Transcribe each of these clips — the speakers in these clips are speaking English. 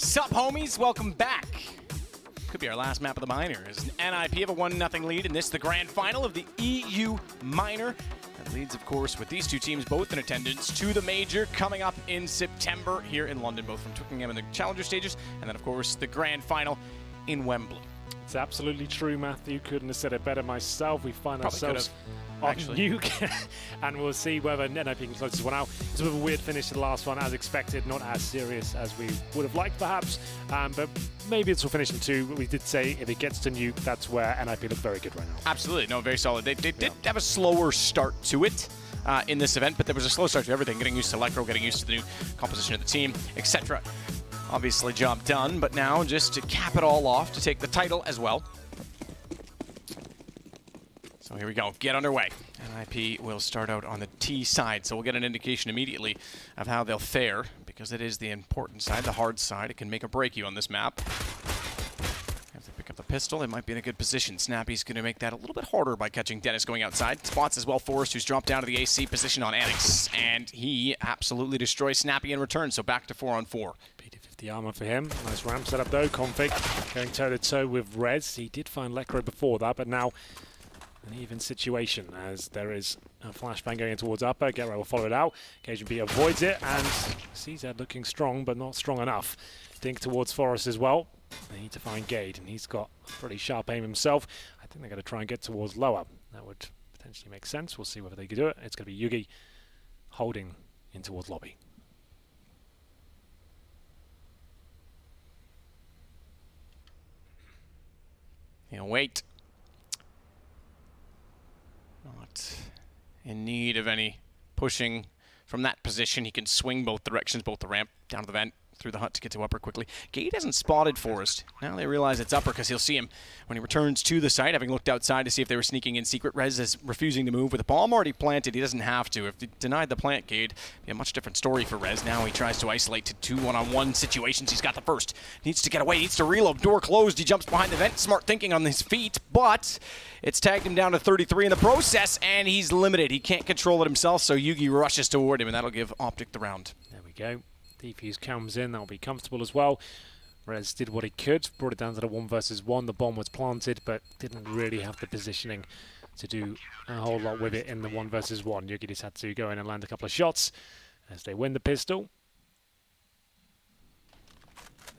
Sup, homies? Welcome back. Could be our last map of the minor. As an NIP have a 1-0 lead in this, the grand final of the EU minor. That leads, of course, with these two teams both in attendance to the major coming up in September here in London, both from Twickenham and the challenger stages, and then, of course, the grand final in Wembley. It's absolutely true, Matthew. Couldn't have said it better myself. We find ourselves on Nuke, and we'll see whether NIP can close this one out. It's a bit of a weird finish to the last one, as expected. Not as serious as we would have liked, perhaps, but maybe it's will finish in 2. But we did say if it gets to Nuke, that's where NIP look very good right now. Absolutely. No, very solid. They did have a slower start to it in this event, but there was a slow start to everything, getting used to Electro, getting used to the new composition of the team, etc. Obviously, job done, but now just to cap it all off, to take the title as well. So here we go, get underway. NIP will start out on the T side, so we'll get an indication immediately of how they'll fare, because it is the important side, the hard side. It can make or break you on this map. If they pick up the pistol, it might be in a good position. Snappy's going to make that a little bit harder by catching Dennis going outside. Spots as well Forrest, who's dropped down to the AC position on Annex, and he absolutely destroys Snappy in return, so back to 4-on-4. PD-50 armor for him. Nice ramp setup though. Config going toe-to-toe with Rez. He did find Lecro before that, but now an even situation as there is a flashbang going in towards upper. Get right will follow it out. Occasion B avoids it, and CZ looking strong, but not strong enough. Dink towards Forrest as well. They need to find Gade, and he's got pretty sharp aim himself. I think they're going to try and get towards lower. That would potentially make sense. We'll see whether they can do it. It's going to be Yugi holding in towards lobby. He'll wait. Not in need of any pushing from that position. He can swing both directions, both the ramp, down to the vent, through the hut to get to upper quickly. Gade hasn't spotted Forrest. Now they realize it's upper because he'll see him when he returns to the site, having looked outside to see if they were sneaking in secret. Rez is refusing to move with the bomb already planted. He doesn't have to. If he denied the plant, Gade, it'd be a much different story for Rez. Now he tries to isolate to 2 1-on-1 situations. He's got the first. Needs to get away. Needs to reload. Door closed. He jumps behind the vent. Smart thinking on his feet, but it's tagged him down to 33 in the process, and he's limited. He can't control it himself, so Yugi rushes toward him, and that'll give Optic the round. There we go. Defuse comes in, that'll be comfortable as well. Rez did what he could, brought it down to the 1 versus 1. The bomb was planted, but didn't really have the positioning to do a whole lot with it in the 1 versus 1. Yugi just had to go in and land a couple of shots as they win the pistol.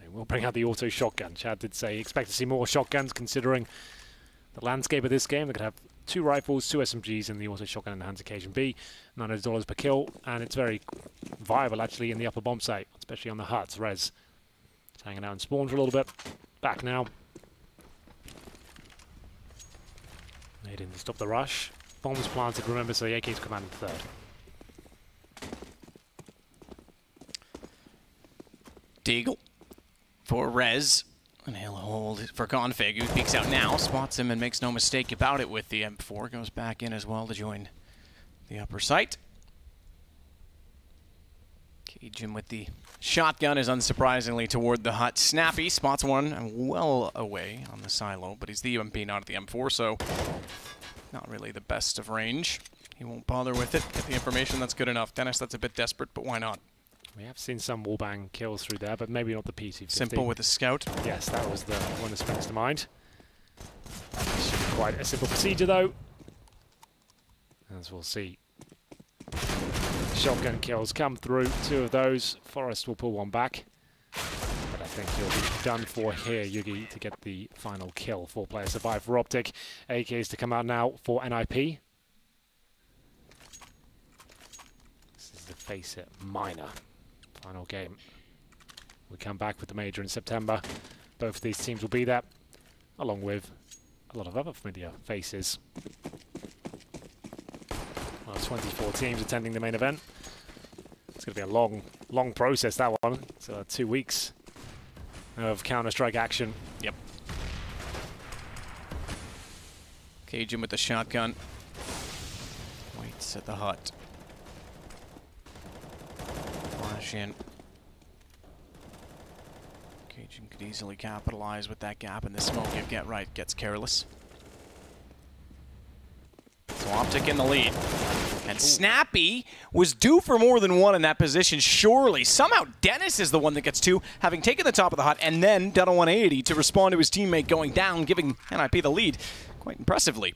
They will bring out the auto shotgun. Chad did say he expects to see more shotguns considering the landscape of this game. They could have 2 rifles, 2 SMGs, and the auto shotgun in the hands occasion B. $900 per kill, and it's very viable actually in the upper bomb site, especially on the huts. Rez hanging out and spawn for a little bit. Back now. They didn't stop the rush. Bombs planted, remember, so the AK's command in 3rd. Deagle for Rez. And he'll hold it for Config, who peeks out now, spots him and makes no mistake about it with the M4. Goes back in as well to join the upper site. Cajun with the shotgun is unsurprisingly toward the hut. Snappy spots one well away on the silo, but he's the UMP, not at the M4, so not really the best of range. He won't bother with it. Get the information, that's good enough. Dennis, that's a bit desperate, but why not? We have seen some wallbang kills through there, but maybe not the PC-50. Simple with the scout. Yes, that was the one that springs to mind. Should be quite a simple procedure, though. As we'll see. Shotgun kills come through. 2 of those. Forrest will pull one back. But I think he'll be done for here, Yugi, to get the final kill. 4 players survive for Optic. AKs to come out now for NIP. This is the FACEIT minor. Final game. We come back with the major in September. Both of these teams will be there, along with a lot of other familiar faces. Well, 24 teams attending the main event. It's going to be a long process, that one. So 2 weeks of Counter-Strike action. Yep. Cajun with the shotgun. Waits at the hut. Flash in. Cajun could easily capitalize with that gap in the smoke if Get Right gets careless. So Optic in the lead. And Snappy was due for more than one in that position, surely. Somehow Dennis is the one that gets two, having taken the top of the hut and then done a 180 to respond to his teammate going down, giving NIP the lead quite impressively.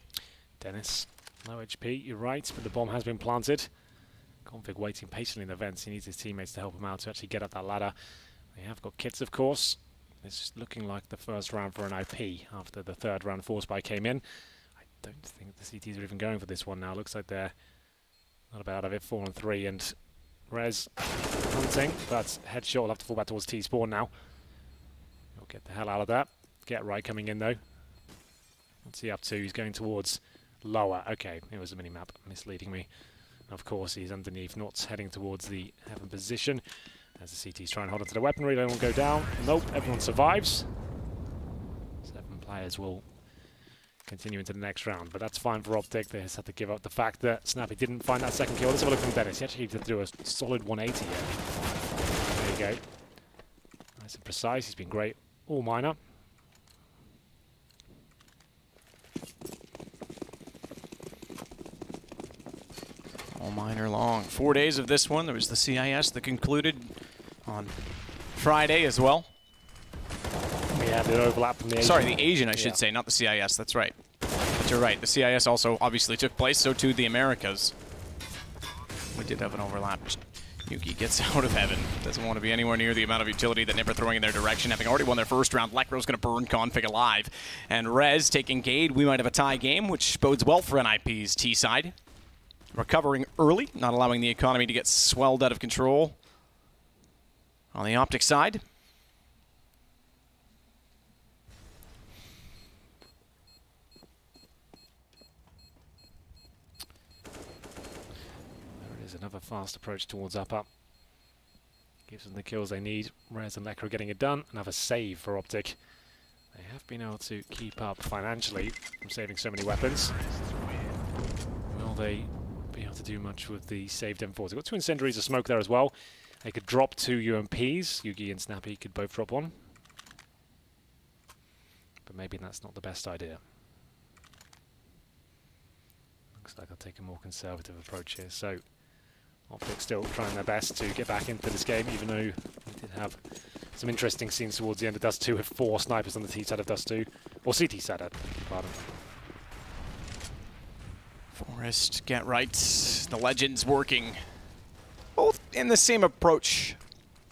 Dennis, low HP, you're right, but the bomb has been planted. Config waiting patiently in the vents. He needs his teammates to help him out to actually get up that ladder. They have got kits, of course. It's looking like the first round for an IP after the third round force buy came in. I don't think the CTs are even going for this one now. Looks like they're not about out of it, 4 and 3, and Rez hunting, but headshot will have to fall back towards T-spawn now. He'll get the hell out of that. Get right coming in though. What's he up to? He's going towards lower. Okay, it was a mini-map, misleading me. Of course, he's underneath, not heading towards the heaven position. As the CT's trying to hold onto the weaponry, they won't go down. Nope, everyone survives. 7 players will continue into the next round, but that's fine for Optic. They just had to give up the fact that Snappy didn't find that second kill. Let's have a look from Dennis. He actually did do a solid 180 here. There you go. Nice and precise. He's been great all minor. All minor long. 4 days of this one. There was the CIS that concluded on Friday as well. Yeah, the overlap from the Asian. Sorry, the Asian, I should say, not the CIS. That's right. But you're right. The CIS also obviously took place, so too the Americas. We did have an overlap. Nuke gets out of heaven. Doesn't want to be anywhere near the amount of utility that Nipper throwing in their direction. Having already won their first round, Lekro's going to burn Config alive. And Rez taking Gade. We might have a tie game, which bodes well for NIP's T side. Recovering early, not allowing the economy to get swelled out of control. On the Optic side, another fast approach towards up. Gives them the kills they need. Rez and Lekro getting it done. Another save for Optic. They have been able to keep up financially from saving so many weapons. Will they be able to do much with the saved M4s? They've got 2 incendiaries of smoke there as well. They could drop 2 UMPs. Yugi and Snappy could both drop one. But maybe that's not the best idea. Looks like I'll take a more conservative approach here. So Optic still trying their best to get back into this game, even though we did have some interesting scenes towards the end of Dust 2 with 4 snipers on the T side of Dust 2, or CT side, pardon. Forest, get right. The Legends working both in the same approach,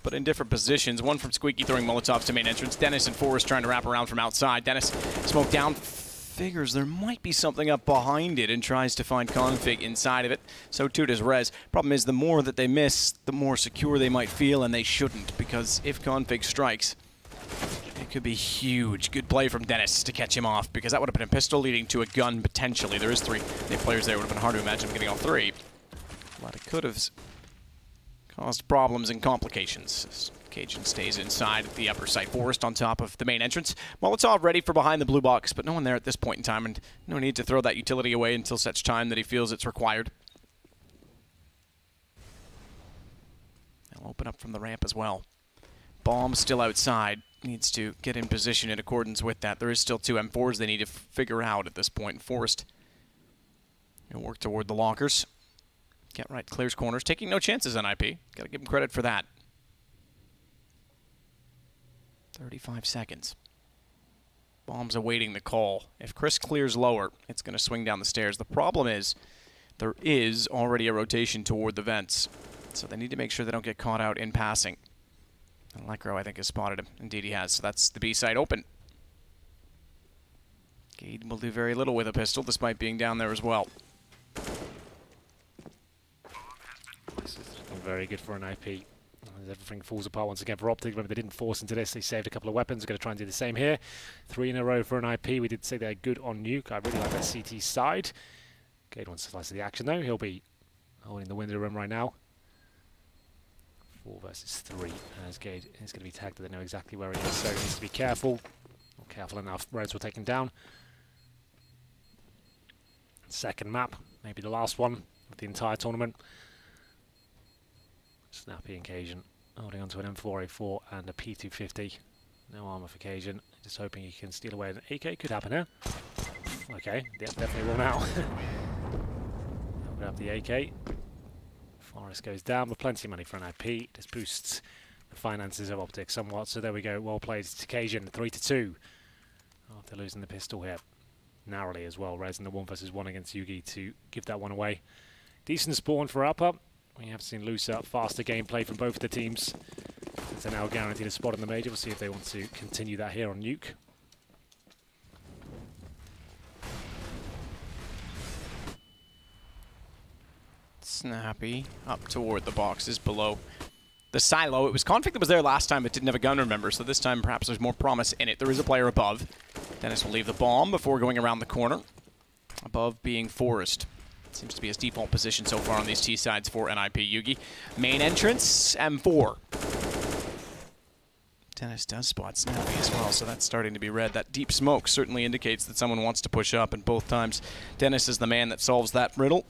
but in different positions. One from Squeaky throwing Molotovs to main entrance. Dennis and Forest trying to wrap around from outside. Dennis smoked down. Figures there might be something up behind it and tries to find Config inside of it. So too does Rez. Problem is, the more that they miss, the more secure they might feel, and they shouldn't, because if Config strikes, it could be huge. Good play from Dennis to catch him off, because that would have been a pistol leading to a gun potentially. There is 3 players there. It would have been hard to imagine him getting all 3. But it could have caused problems and complications. Cajun stays inside the upper site. Forest on top of the main entrance. Molotov ready for behind the blue box, but no one there at this point in time, and no need to throw that utility away until such time that he feels it's required. They'll open up from the ramp as well. Bomb still outside. Needs to get in position in accordance with that. There is still 2 M4s they need to figure out at this point. Forest will work toward the lockers. Get right, clears corners. Taking no chances on IP. Got to give him credit for that. 35 seconds. Bomb's awaiting the call. If Chris clears lower, it's going to swing down the stairs. The problem is there is already a rotation toward the vents, so they need to make sure they don't get caught out in passing. And Lekro, I think, has spotted him. Indeed he has. So that's the B side open. Gade will do very little with a pistol, despite being down there as well. This is very good for an IP. Everything falls apart once again for Optic. Remember, they didn't force into this. They saved a couple of weapons. We're going to try and do the same here. 3 in a row for an IP. We did say they're good on Nuke. I really like that CT side. Gade wants to slice of the action, though. He'll be holding the window room right now. 4 versus 3. As Gade is going to be tagged, they know exactly where he is, so he needs to be careful. Not careful enough. Reds will take him down. Second map. Maybe the last one of the entire tournament. Snappy and Cajun holding onto an M4A4 and a P250. No armor for Cajun. Just hoping he can steal away an AK. Could happen here. Okay, yeah, definitely will now. up the AK. Forest goes down with plenty of money for an IP. This boosts the finances of Optic somewhat. So there we go. Well played to Cajun. 3-2. After losing the pistol here. Narrowly as well. Rez in the 1 versus 1 against Yugi to give that one away. Decent spawn for Upper. We have seen looser, faster gameplay from both the teams. Since they're now guaranteed a spot in the major. We'll see if they want to continue that here on Nuke. Snappy up toward the boxes below the silo. It was Config that was there last time, but didn't have a gun, remember, so this time perhaps there's more promise in it. There is a player above. Dennis will leave the bomb before going around the corner. Above being Forest. Seems to be his default position so far on these T sides for NIP Yugi. Main entrance, M4. Dennis does spot Snappy as well, so that's starting to be red. That deep smoke certainly indicates that someone wants to push up, and both times Dennis is the man that solves that riddle.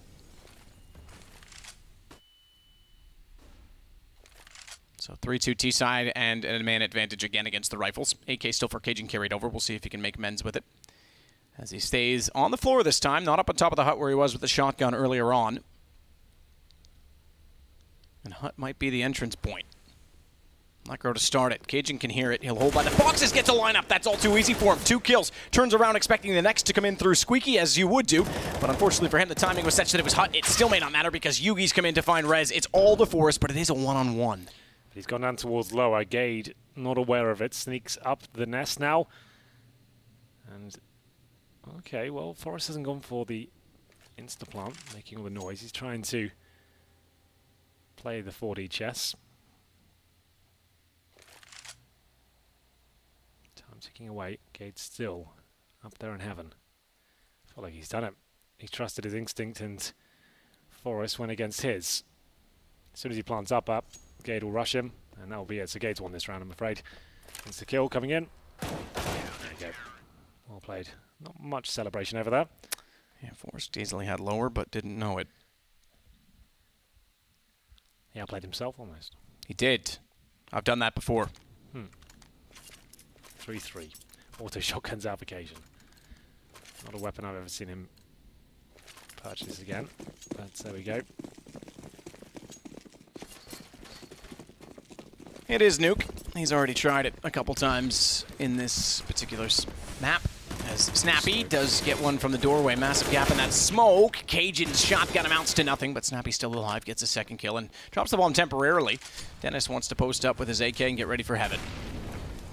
So 3-2 T-side and a man advantage again against the rifles. AK still for Cajun carried over. We'll see if he can make amends with it. As he stays on the floor this time, not up on top of the hut where he was with the shotgun earlier on. And hut might be the entrance point. Micro to start it. Cajun can hear it. He'll hold by the boxes, gets a lineup. That's all too easy for him. 2 kills. Turns around expecting the next to come in through Squeaky, as you would do. But unfortunately for him, the timing was such that it was hut. It still may not matter because Yugi's come in to find Rez. It's all the Forest, but it is a one-on-one. He's gone down towards lower. Gade, not aware of it, sneaks up the nest now. And, okay, well, Forrest hasn't gone for the insta-plant, making all the noise. He's trying to play the 4D chess. Time ticking away. Gade still up there in heaven. I feel like he's done it. He trusted his instinct and Forrest went against his. As soon as he plants up, Gade will rush him, and that'll be it. So Gade's won this round, I'm afraid. It's the kill coming in. There you go. Well played. Not much celebration over there. Yeah, Forrest easily had lower, but didn't know it. He outplayed himself almost. He did. I've done that before. 3-3. Auto shotguns out for Cajun. Not a weapon I've ever seen him purchase again. But there we go. It is Nuke. He's already tried it a couple times in this particular map. As Snappy does get one from the doorway. Massive gap in that smoke. Cajun's shotgun amounts to nothing, but Snappy's still alive, gets a second kill, and drops the bomb temporarily. Dennis wants to post up with his AK and get ready for heaven.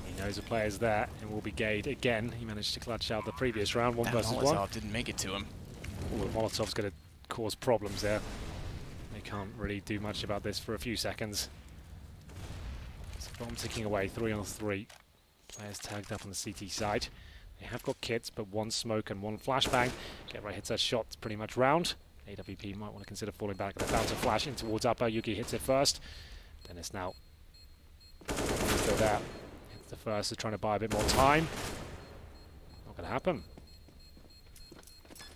He knows the player's there, and will be Gade again. He managed to clutch out the previous round, 1 versus 1. Molotov didn't make it to him. Ooh, the Molotov's going to cause problems there. They can't really do much about this for a few seconds. Bomb ticking away, 3-on-3. Players tagged up on the CT side. They have got kits, but 1 smoke and 1 flashbang. Get right hits that shot, it's pretty much round. AWP might want to consider falling back. They're about to flash in towards Upper. Yuki hits it first. Dennis now still there. Hits the first, so trying to buy a bit more time. Not going to happen.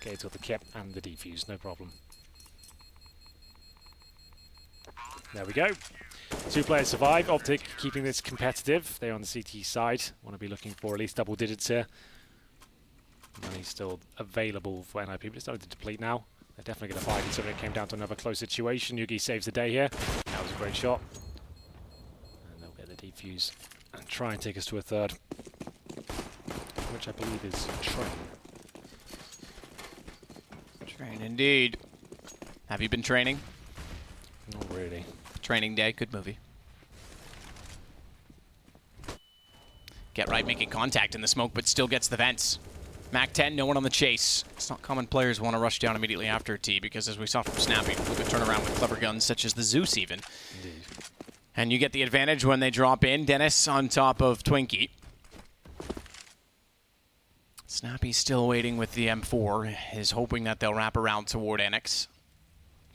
Gade's got the kit and the defuse, no problem. There we go. 2 players survive. Optic keeping this competitive. They're on the CT side. Want to be looking for at least double digits here. Money's still available for NIP, but it's starting to deplete now. They're definitely going to fight, considering it came down to another close situation. Yugi saves the day here. That was a great shot. And they'll get the defuse and try and take us to a third, which I believe is Train. Train indeed. Have you been training? Not really. Training Day, good movie. Get right, making contact in the smoke, but still gets the vents. Mac 10, no one on the chase. It's not common players want to rush down immediately after a T, because as we saw from Snappy, we could turn around with clever guns such as the Zeus even. Indeed. And you get the advantage when they drop in. Dennis on top of Twinkie. Snappy's still waiting with the M4, is hoping that they'll wrap around toward Annex.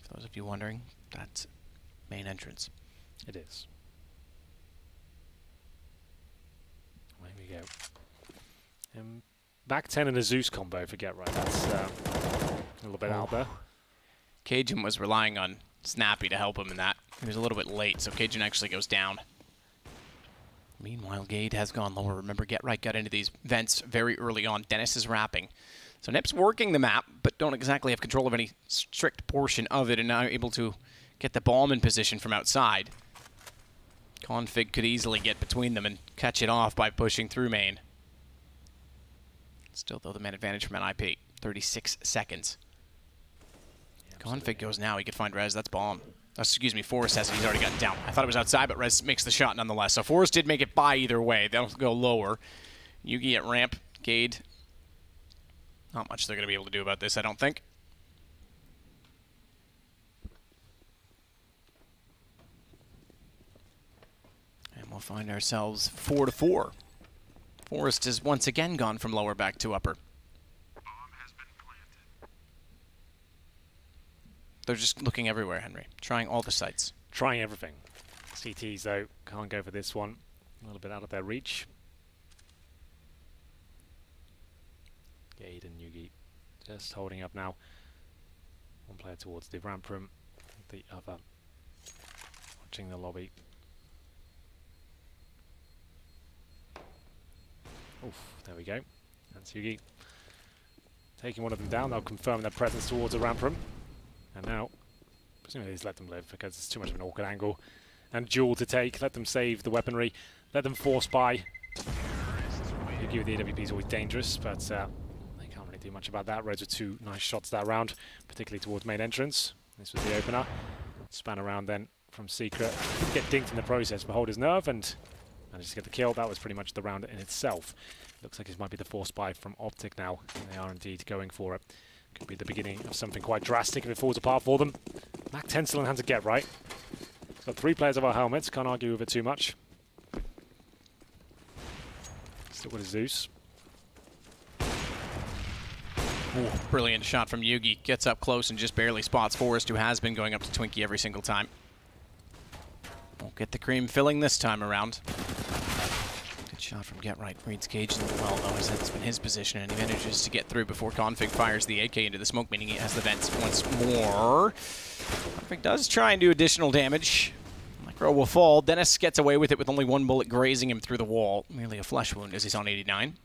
For those of you wondering, that's main entrance. It is. There we go. Back 10 and a Zeus combo, forget right. That's a little bit out there. Cajun was relying on Snappy to help him in that. He was a little bit late, so Cajun actually goes down. Meanwhile, Gade has gone lower. Remember, Get Right got into these vents very early on. Dennis is wrapping. So Nip's working the map, but don't exactly have control of any strict portion of it, and now able to get the bomb in position from outside. Config could easily get between them and catch it off by pushing through main. Still, though, the man advantage from an IP. 36 seconds. Config goes now. He could find Rez. That's bomb. Excuse me, Forrest has it. He's already gotten down. I thought it was outside, but Rez makes the shot nonetheless. So Forrest did make it by either way. They'll go lower. Yugi at ramp. Gade. Not much they're going to be able to do about this, I don't think. And we'll find ourselves 4-4. Forrest has once again gone from lower back to upper. They're just looking everywhere, Henry. Trying all the sites. Trying everything. CTs, though, can't go for this one. A little bit out of their reach. Gade and Yugi just holding up now. One player towards the ramp room, the other watching the lobby. Oof, there we go. That's Yugi. Taking one of them down, they'll confirm their presence towards the ramp room. And now, presumably just let them live because it's too much of an awkward angle. And duel to take, let them save the weaponry, let them force buy. Yugi with the AWP is always dangerous, but they can't really do much about that. Reds with 2 nice shots that round, particularly towards main entrance. This was the opener. Span around then from Secret. Get dinked in the process, but hold his nerve and managed to get the kill. That was pretty much the round in itself. Looks like this might be the force buy from Optic now, and they are indeed going for it. Could be the beginning of something quite drastic if it falls apart for them. Mac-10 still in hand to get, right? Got 3 players of our helmets, can't argue with it too much. Still with a Zeus. Ooh, brilliant shot from Yugi. Gets up close and just barely spots Forrest, who has been going up to Twinkie every single time. Won't get the cream filling this time around. Good shot from Get Right. Reads Cage well, though, as that's been his position, and he manages to get through before Config fires the AK into the smoke, meaning he has the vents once more. Config does try and do additional damage. Micro will fall. Dennis gets away with it with only 1 bullet grazing him through the wall. Merely a flesh wound as he's on 89.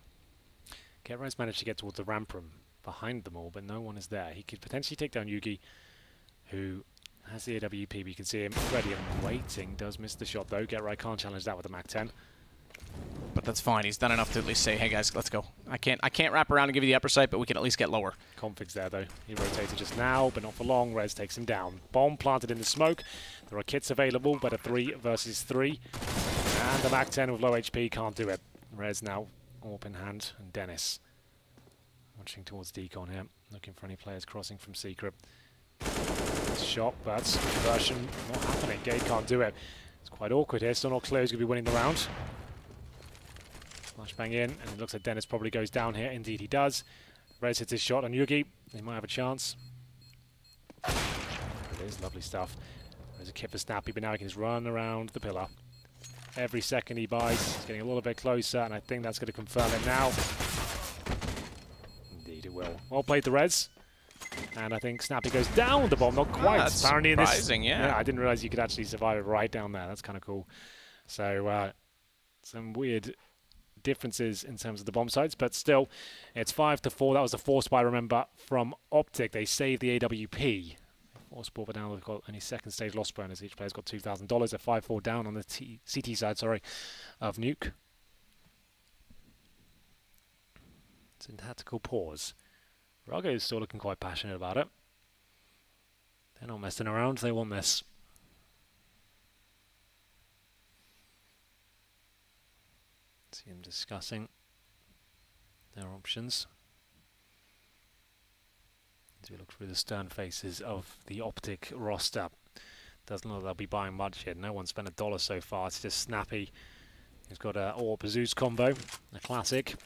Get Right's managed to get towards the ramp room behind them all, but no one is there. He could potentially take down Yugi, who has the AWP, but you can see him ready and waiting. Does miss the shot, though. Get Right can't challenge that with a Mac-10. But that's fine. He's done enough to at least say, hey, guys, let's go. I can't wrap around and give you the upper side, but we can at least get lower. Config's there, though. He rotated just now, but not for long. Rez takes him down. Bomb planted in the smoke. There are kits available, but a 3 versus 3. And the Mac-10 with low HP can't do it. Rez now, AWP in hand, and Dennis watching towards Decon here, looking for any players crossing from Secret. Shot, but conversion not happening. Gade can't do it. It's quite awkward here. Still not clear who's going to be winning the round. Flashbang in, and it looks like Dennis probably goes down here. Indeed he does. Rez hits his shot on Yugi. He might have a chance. There it is, lovely stuff. There's a kit for Snappy, but now he can just run around the pillar. Every second he buys, he's getting a little bit closer, and I think that's going to confirm it now. Indeed it will. Well played the Rez. And I think Snappy goes down with the bomb, not quite. That's apparently surprising, yeah, I didn't realize you could actually survive it right down there. That's kind of cool. So, some weird differences in terms of the bomb sites, but still, it's 5-4. That was a force buy, remember, from Optic. They saved the AWP. Force ball, but now they've got only second stage loss bonus. Each player's got $2,000. They're 5-4 down on the CT side, sorry, of Nuke. It's a tactical pause. Rago is still looking quite passionate about it. They're not messing around. They want this. See them discussing their options. As we look through the stern faces of the Optic roster, doesn't look like they'll be buying much here. No one spent $1 so far. It's just Snappy. He's got a AWP Zeus combo, a classic.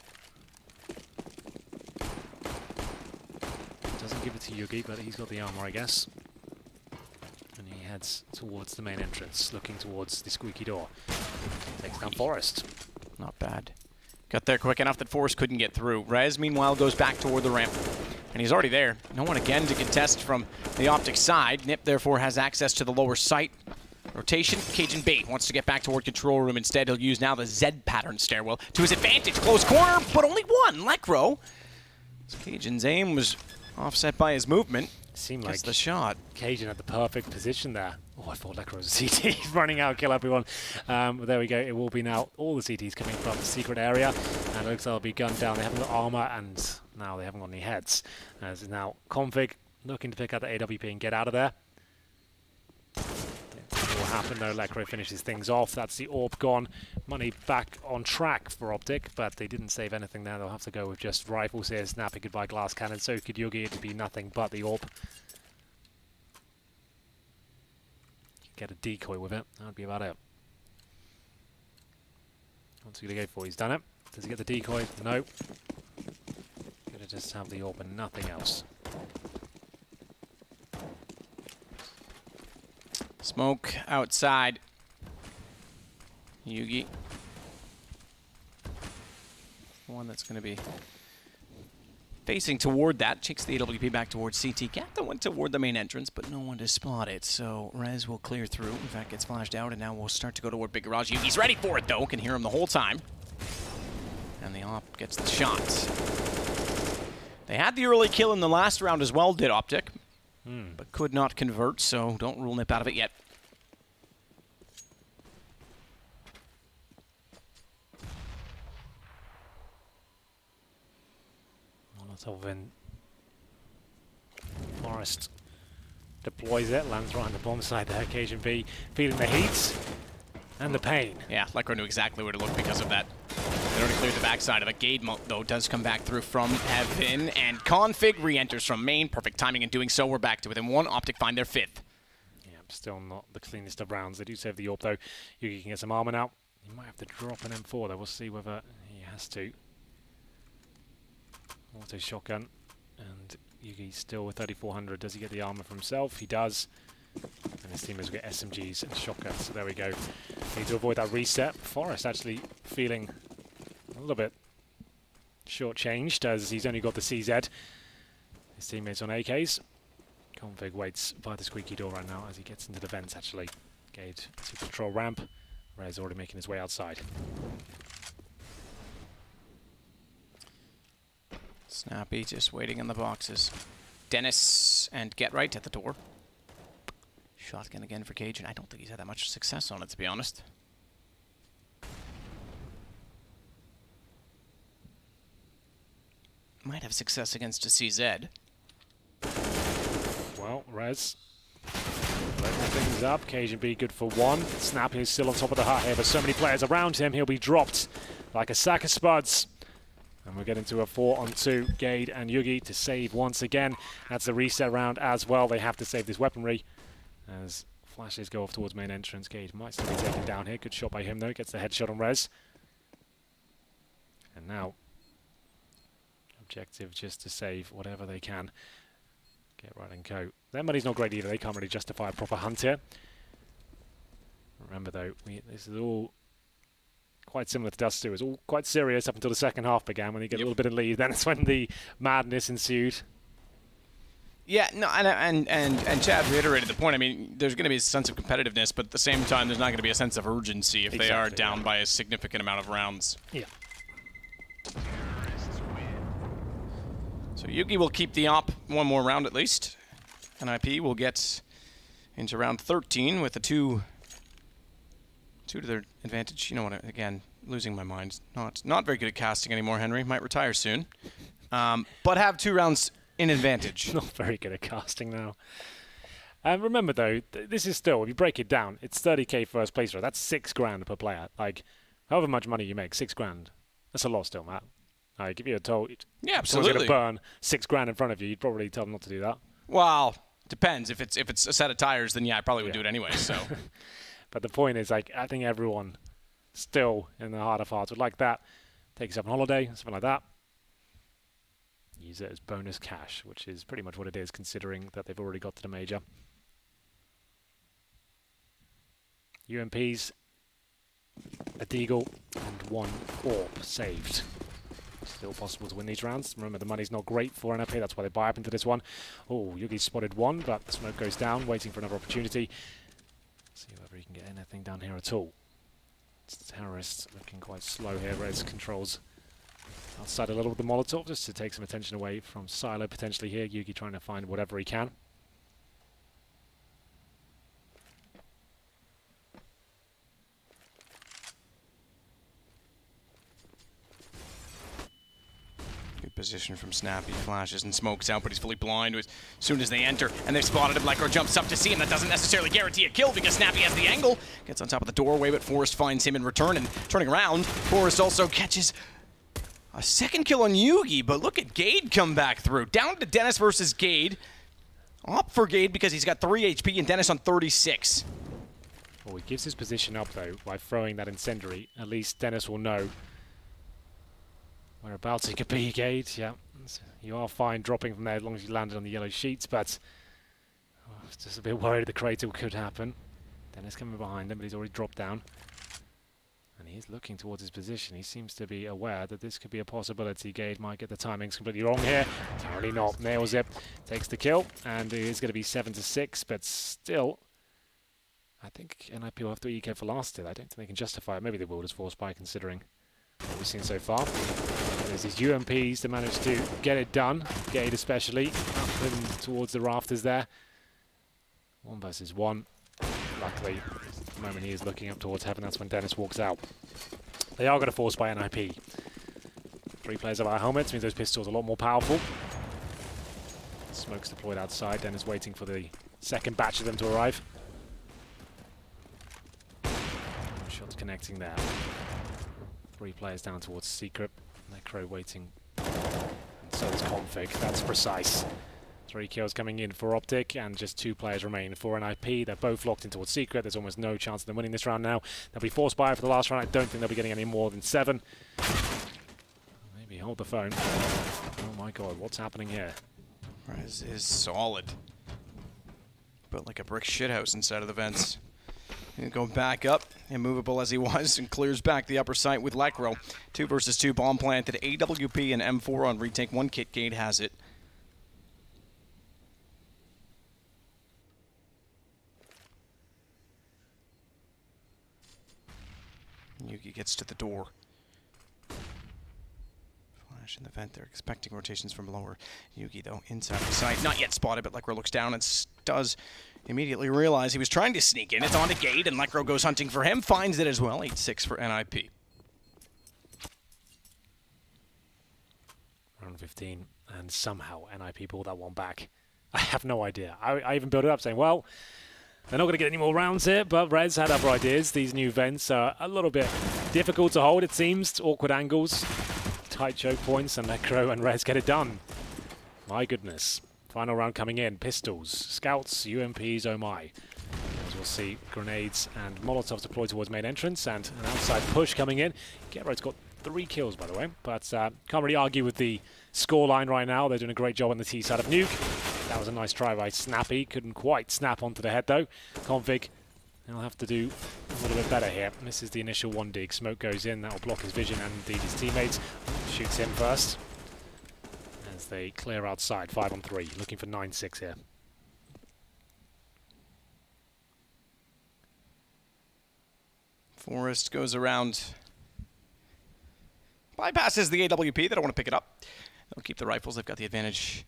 Doesn't give it to Yugi, but he's got the armor, I guess. And he heads towards the main entrance, looking towards the squeaky door. Takes down Forrest. Not bad. Got there quick enough that Forrest couldn't get through. Rez, meanwhile, goes back toward the ramp. And he's already there. No one again to contest from the Optic side. Nip, therefore, has access to the lower site. Rotation, Cajun Bait wants to get back toward control room. Instead, he'll use now the Z pattern stairwell to his advantage. Close corner, but only one. Lekro Cajun's aim was offset by his movement. Seemed Gets like the shot. Cajun had the perfect position there. Oh, I thought Lekr was a CT. He's running out, kill everyone. But there we go. It will be now all the CTs coming from the secret area. And it looks like they'll be gunned down. They haven't got armor, and now they haven't got any heads. As now Config looking to pick out the AWP and get out of there. What will happen though? Lekr finishes things off. That's the AWP gone. Money back on track for Optic, but they didn't save anything there. They'll have to go with just rifles here. Snappy could buy glass cannon. So could Yugi. It'd be nothing but the AWP. Get a decoy with it. That would be about it. What's he going to go for? He's done it. Does he get the decoy? No. Going to just have the AWP and nothing else. Smoke outside. Yugi. One that's going to be facing toward that. Takes the AWP back towards CT. Captain went toward the main entrance, but no one to spot it. So Rez will clear through. In fact, gets flashed out, and now we'll start to go toward Big Garage. Yugi's ready for it, though. Can hear him the whole time. And the Op gets the shot. They had the early kill in the last round as well, did Optic. But could not convert, so don't rule Nip out of it yet. Molotov Forest deploys it, lands right on the bomb side there. Cajun B feeling the heat and the pain. Yeah, Lekr knew exactly where to look because of that. They already cleared the backside of it. Gade, though, does come back through from Heaven, and Config re-enters from main. Perfect timing in doing so. We're back to within one. Optic find their fifth. Yeah, still not the cleanest of rounds. They do save the AWP, though. Yugi can get some armor now. He might have to drop an M4, though. We'll see whether he has to. Auto shotgun, and Yugi still with 3400. Does he get the armor for himself? He does. And his teammates will get SMGs and shotguns. So there we go. Need to avoid that reset. Forrest actually feeling a little bit shortchanged as he's only got the CZ. His teammates on AKs. Config waits by the squeaky door right now as he gets into the vents actually. Gade to control ramp. Ray's already making his way outside. Snappy just waiting in the boxes. Dennis and Get Right at the door. Shotgun again for Cajun. I don't think he's had that much success on it, to be honest. Might have success against a CZ. Well, Rez letting things up. Cajun B good for one. Snappy is still on top of the hut here, but so many players around him. He'll be dropped like a sack of spuds. And we're getting to a 4-on-2. Gade and Yugi to save once again. That's the reset round as well. They have to save this weaponry as flashes go off towards main entrance. Gade might still be taken down here. Good shot by him though. Gets the headshot on Rez. And now objective just to save whatever they can. Get right and go. Their money's not great either. They can't really justify a proper hunt here. Remember though, this is all quite similar to Dust 2. It was all quite serious up until the second half began when they get a little bit of lead. Then it's when the madness ensued. Yeah, no, and Chad reiterated the point. I mean, there's going to be a sense of competitiveness, but at the same time, there's not going to be a sense of urgency if they are down by a significant amount of rounds. Yeah. So Yugi will keep the op one more round at least. NIP will get into round 13 with a two to their advantage. You know what? Again, losing my mind. Not very good at casting anymore. Henry might retire soon, but have 2 rounds in advantage. Not very good at casting now. Remember though, this is still, if you break it down, it's 30k first place. That's 6 grand per player. Like, however much money you make, 6 grand. That's a lot still, Matt. Like, if you were told, yeah, absolutely, someone's going to burn 6 grand in front of you, you'd probably tell them not to do that. Well, depends. If it's a set of tires, then yeah, I probably would do it anyway. So. But the point is, like, I think everyone still in the heart of hearts would like that. Take yourself on holiday, something like that. Use it as bonus cash, which is pretty much what it is, considering that they've already got to the major. UMPs, a Deagle, and 1 AWP saved. Still possible to win these rounds. Remember, the money's not great for NIP, that's why they buy up into this one. Oh, Yugi spotted 1, but the smoke goes down, waiting for another opportunity. See whether he can get anything down here at all. It's the terrorists looking quite slow here. Rez controls outside a little with the Molotov, just to take some attention away from Silo potentially here. Yugi trying to find whatever he can. Good position from Snappy. Flashes and smokes out, but he's fully blind as soon as they enter. And they've spotted him. Lycro jumps up to see him. That doesn't necessarily guarantee a kill because Snappy has the angle. Gets on top of the doorway, but Forrest finds him in return. And turning around, Forrest also catches a second kill on Yugi. But look at Gade come back through. Down to Dennis versus Gade. Up for Gade because he's got 3 HP and Dennis on 36. Well, he gives his position up, though, by throwing that incendiary. At least Dennis will know whereabouts he could be, Gade. Yeah, you are fine dropping from there as long as you landed on the yellow sheets, but just a bit worried the crater could happen. Dennis coming behind him, but he's already dropped down. And he is looking towards his position. He seems to be aware that this could be a possibility. Gade might get the timings completely wrong here. Apparently not. Nails it, takes the kill, and it is going to be 7-6, but still, I think NIP will have to EK for last still. I don't think they can justify it. Maybe they will as Force by considering what we've seen so far. There's these UMPs to manage to get it done. Gade especially, up and towards the rafters there. 1 versus 1. Luckily, the moment he is looking up towards heaven, that's when Dennis walks out. They are going to force by NIP. 3 players have our helmets, means those pistols are a lot more powerful. Smoke's deployed outside. Dennis waiting for the second batch of them to arrive. Shots connecting there. 3 players down towards Secret. Necro waiting. And so is Config. That's precise. 3 kills coming in for Optic, and just 2 players remain for NIP. They're both locked in towards Secret. There's almost no chance of them winning this round now. They'll be forced by for the last round. I don't think they'll be getting any more than 7. Maybe hold the phone. Oh my god, what's happening here? Rez is solid. Built like a brick shithouse inside of the vents. And go back up, immovable as he was, and clears back the upper site with Lycro. 2 versus 2, bomb planted. AWP and M4 on retake. 1 kit. Gade has it. Yugi gets to the door. Flash in the vent. They're expecting rotations from lower. Yugi, though, inside the site. Not yet spotted, but Lycro looks down and does immediately realize he was trying to sneak in. It's on to Gade, and Lycro goes hunting for him. Finds it as well. 8-6 for NIP. Round 15, and somehow NIP pulled that one back. I have no idea. I even built it up saying, well, they're not going to get any more rounds here, but Rez had other ideas. These new vents are a little bit difficult to hold, it seems. Awkward angles, tight choke points, and Necro and Rez get it done. My goodness. Final round coming in. Pistols, scouts, UMPs, oh my. As we'll see, grenades and Molotovs deployed towards main entrance, and an outside push coming in. Getro's got 3 kills, by the way, but can't really argue with the scoreline right now. They're doing a great job on the T side of Nuke. That was a nice try by Snappy. Couldn't quite snap onto the head, though. Config, he'll have to do a little bit better here. Misses the initial 1 dig. Smoke goes in. That will block his vision and indeed his teammates. Shoots him first. As they clear outside, 5 on 3. Looking for 9-6 here. Forrest goes around. Bypasses the AWP. They don't want to pick it up. They'll keep the rifles. They've got the advantage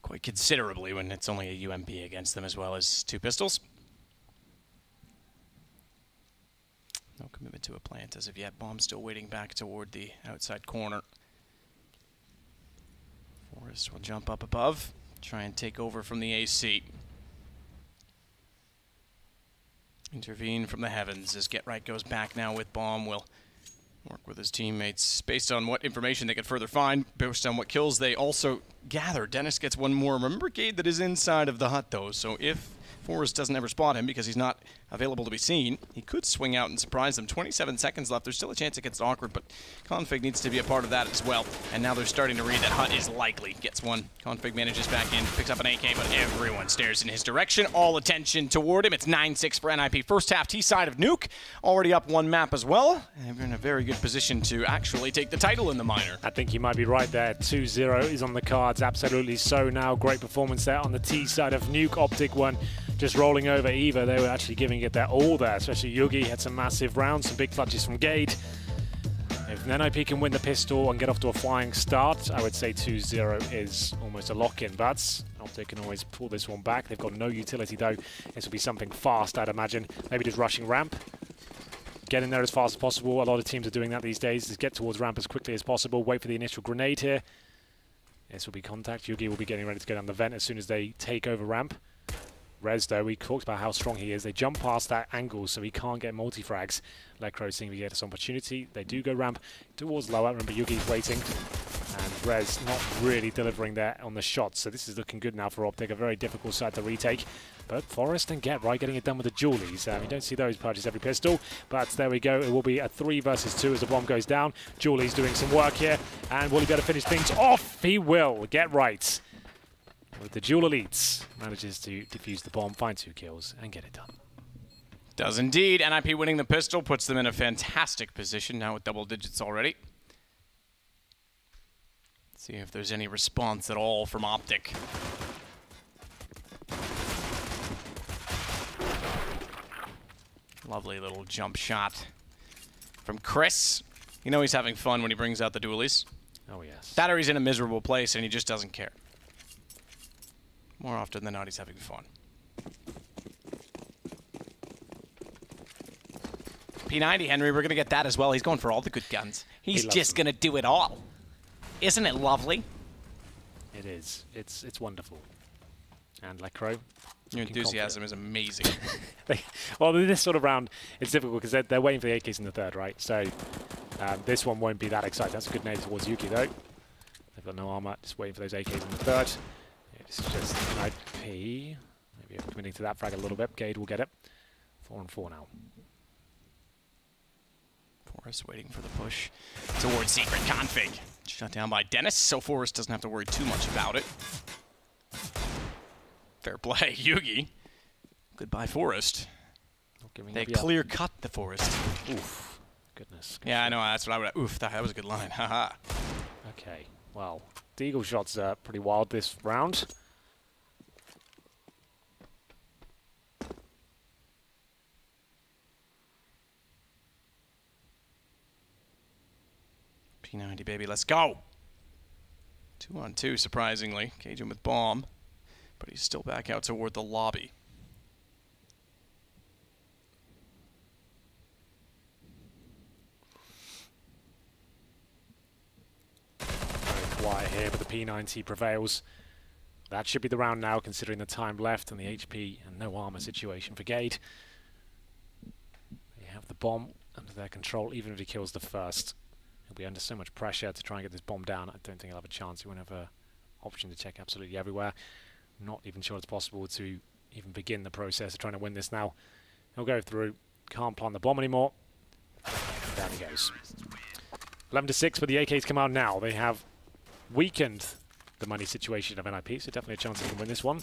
quite considerably when it's only a UMP against them, as well as 2 pistols. No commitment to a plant as of yet. Bomb still waiting back toward the outside corner. Forrest will jump up above, try and take over from the AC. Intervene from the heavens as Get Right goes back now with bomb. Will work with his teammates based on what information they could further find, based on what kills they also gather. Dennis gets 1 more. Remember Gade that is inside of the hut, though, so if Forrest doesn't ever spot him because he's not available to be seen, he could swing out and surprise them. 27 seconds left. There's still a chance it gets awkward, but Config needs to be a part of that as well. And now they're starting to read that hut is likely. Gets 1. Config manages back in, picks up an AK, but everyone stares in his direction. All attention toward him. It's 9-6 for NIP. First half T-side of Nuke. Already up 1 map as well. And they're in a very good position to actually take the title in the minor. I think you might be right there. 2-0 is on the cards. Absolutely so now. Great performance there on the T-side of Nuke. Optic one just rolling over Eva. They were actually giving it their all there, especially Yugi had some massive rounds, some big clutches from Gade. If NIP can win the pistol and get off to a flying start, I would say 2-0 is almost a lock-in, but Optic can always pull this one back. They've got no utility though. This will be something fast, I'd imagine. Maybe just rushing ramp. Get in there as fast as possible. A lot of teams are doing that these days. Just get towards ramp as quickly as possible. Wait for the initial grenade here. This will be contact. Yugi will be getting ready to go down the vent as soon as they take over ramp. Rez, though, we talked about how strong he is. They jump past that angle, so he can't get multi-frags. Lekro seeing if he gets this opportunity. They do go ramp towards lower. Remember, Yugi's waiting. And Rez not really delivering there on the shots. So this is looking good now for Optic. A very difficult side to retake. But Forrest and Get Right getting it done with the Julies. You don't see those purchase every pistol. But there we go. It will be a 3 versus 2 as the bomb goes down. Julie's doing some work here. And will he be able to finish things off? He will. Get Right. With the Duel Elites, manages to defuse the bomb, find 2 kills, and get it done. Does indeed. NIP winning the pistol puts them in a fantastic position now with double digits already. Let's see if there's any response at all from Optic. Lovely little jump shot from Chris. You know he's having fun when he brings out the dualies. Oh, yes. That or he's in a miserable place and he just doesn't care. More often than not, he's having fun. P90, Henry, we're going to get that as well. He's going for all the good guns. He's just going to do it all. Isn't it lovely? It is. It's wonderful. And Lekro. Your enthusiasm is amazing. Well, this sort of round, it's difficult because they're waiting for the AKs in the third, right? So this one won't be that exciting. That's a good nade towards Yuki, though. They've got no armor, just waiting for those AKs in the third. It's just an IP. Maybe I'm committing to that frag a little bit. Gade will get it. 4-4 now. Forrest waiting for the push towards secret config. Shut down by Dennis, so Forrest doesn't have to worry too much about it. Fair play, Yugi. Goodbye, Forrest. They clear cut the Forest. Oof. Goodness. Yeah, I know. That's what I would. Oof, that was a good line. Haha. Okay. Well, Deagle shots are pretty wild this round. P90, baby, let's go. 2-on-2, surprisingly. Cage him with bomb, but he's still back out toward the lobby. Quiet here, but the P90 prevails. That should be the round now, considering the time left and the HP and no armor situation for Gade. They have the bomb under their control, even if he kills the first. He'll be under so much pressure to try and get this bomb down. I don't think he'll have a chance. He won't have an option to check absolutely everywhere. Not even sure it's possible to even begin the process of trying to win this now. He'll go through, can't plant the bomb anymore. Down he goes. 11-6, but the AKs come out now. They have weakened the money situation of NIP, so definitely a chance they can win this one.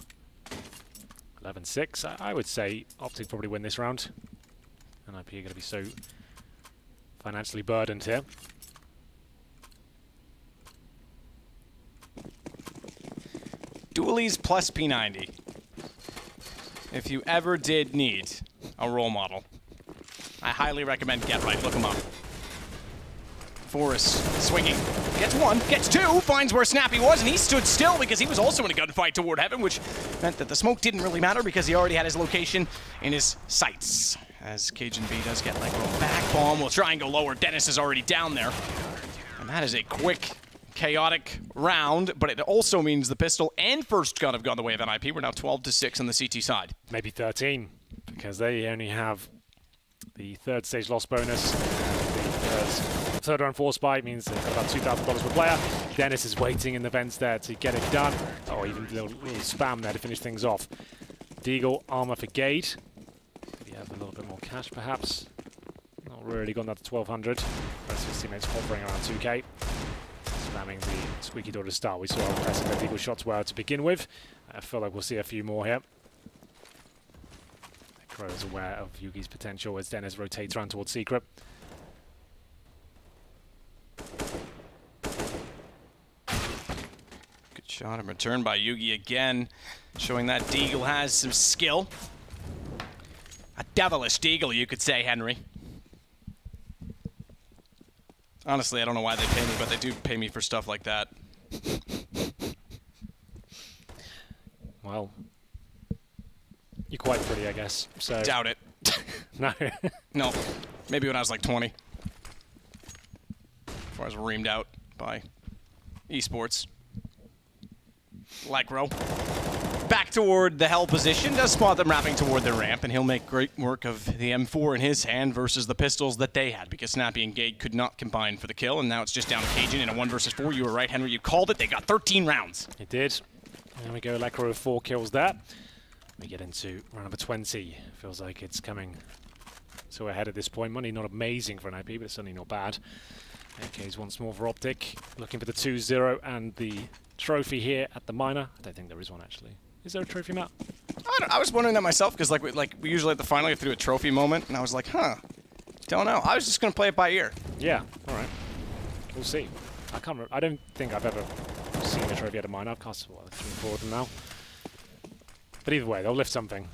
11-6. I would say Optic probably win this round. NIP are going to be so financially burdened here. Dualies plus P90. If you ever did need a role model, I highly recommend Get Right. Look him up. Forrest swinging. Gets one, gets two, finds where Snappy was, and he stood still because he was also in a gunfight toward heaven, which meant that the smoke didn't really matter because he already had his location in his sights. As Cajun B does get like a back bomb, will try and go lower. Dennis is already down there. And that is a quick, chaotic round, but it also means the pistol and first gun have gone the way of NIP. We're now 12-6 on the CT side. Maybe 13, because they only have the third stage loss bonus. The third round force buy means they've got about $2,000 per player. Dennis is waiting in the vents there to get it done. Oh, even a little spam there to finish things off. Deagle, armor for Gade. We have a little bit more cash, perhaps. Not really gone down to 1,200. Rest of his teammates hovering around 2K. Spamming the squeaky door to start. We saw how impressive the Deagle shots were to begin with. I feel like we'll see a few more here. Crow is aware of Yugi's potential as Dennis rotates around towards Secret. Good shot and return by Yugi again, showing that Deagle has some skill. A devilish Deagle, you could say, Henry. Honestly, I don't know why they pay me, but they do pay me for stuff like that. Well, you're quite pretty, I guess. So Doubt it. no. No. Maybe when I was like 20. Before I was reamed out by esports. Lycro. Back toward the hell position, does spot them wrapping toward the ramp, and he'll make great work of the M4 in his hand versus the pistols that they had, because Snappy and Gade could not combine for the kill, and now it's just down to Cajun in a 1 versus 4. You were right, Henry, you called it. They got 13 rounds. It did. There we go, Lycro with 4 kills there. We get into round number 20. Feels like it's coming so ahead at this point. Money not amazing for an IP, but it's certainly not bad. AKs once more for Optic, looking for the 2-0 and the trophy here at the minor. I don't think there is one, actually. Is there a trophy map? I was wondering that myself, because we usually at the final, you have to do a trophy moment, and I was like, huh, don't know. I was just going to play it by ear. Yeah, all right. We'll see. I can't remember. I don't think I've ever seen a trophy at a minor. I've cast 3 or 4 of them now. But either way, they'll lift something.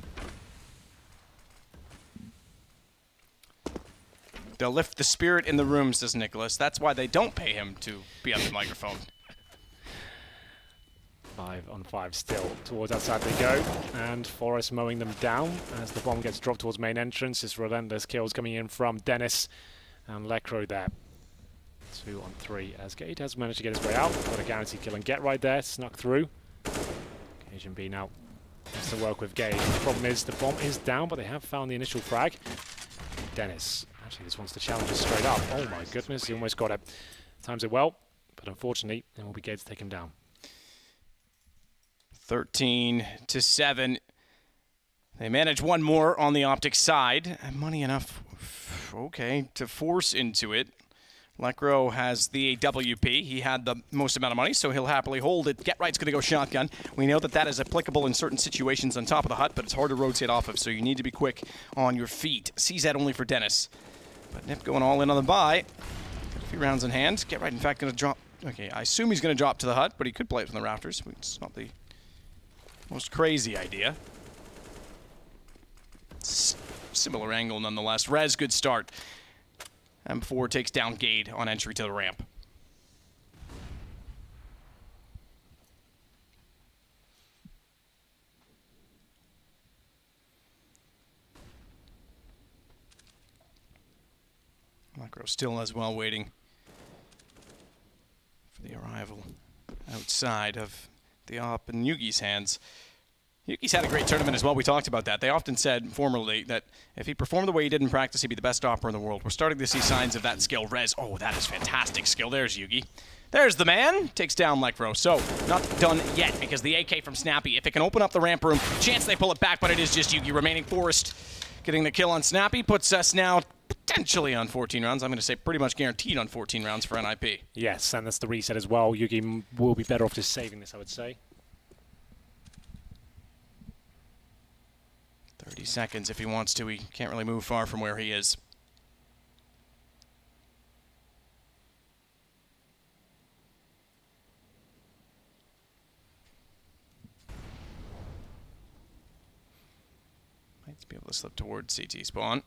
They'll lift the spirit in the room, says Nicholas. That's why they don't pay him to be on the microphone. 5 on 5 still. Towards outside they go. And Forrest mowing them down as the bomb gets dropped towards main entrance. This relentless kills coming in from Dennis and Lycro there. 2 on 3 as Gade has managed to get his way out. Got a guaranteed kill and get right there. Snuck through. Cajun B now has to work with Gade. The problem is the bomb is down, but they have found the initial frag. Dennis actually just wants to challenge it straight up. Oh my goodness, he almost got it. Times it well, but unfortunately it will be Gade to take him down. 13-7. They manage one more on the Optic side. Money enough, okay, to force into it. Lycro has the WP. He had the most amount of money, so he'll happily hold it. Get Right's going to go shotgun. We know that that is applicable in certain situations on top of the hut, but it's hard to rotate off of, so you need to be quick on your feet. CZ only for Dennis. But Nip going all in on the buy. Got a few rounds in hand. Get Right, in fact, going to drop. Okay, I assume he's going to drop to the hut, but he could play it from the rafters. It's not the most crazy idea. Similar angle nonetheless. Rez, good start. M4 takes down Gade on entry to the ramp. Micro still as well waiting for the arrival outside of the Op in Yugi's hands. Yuki's had a great tournament as well. We talked about that. They often said formerly that if he performed the way he did in practice, he'd be the best opera in the world. We're starting to see signs of that skill. Rez, oh, that is fantastic skill. There's Yugi. There's the man. Takes down Lycro. So, not done yet, because the AK from Snappy, if it can open up the ramp room, chance they pull it back, but it is just Yugi remaining. Forrest getting the kill on Snappy puts us now potentially on 14 rounds. I'm going to say pretty much guaranteed on 14 rounds for NIP. Yes, and that's the reset as well. Yugi will be better off just saving this, I would say. 30 seconds if he wants to. He can't really move far from where he is. Might be able to slip towards CT spawn.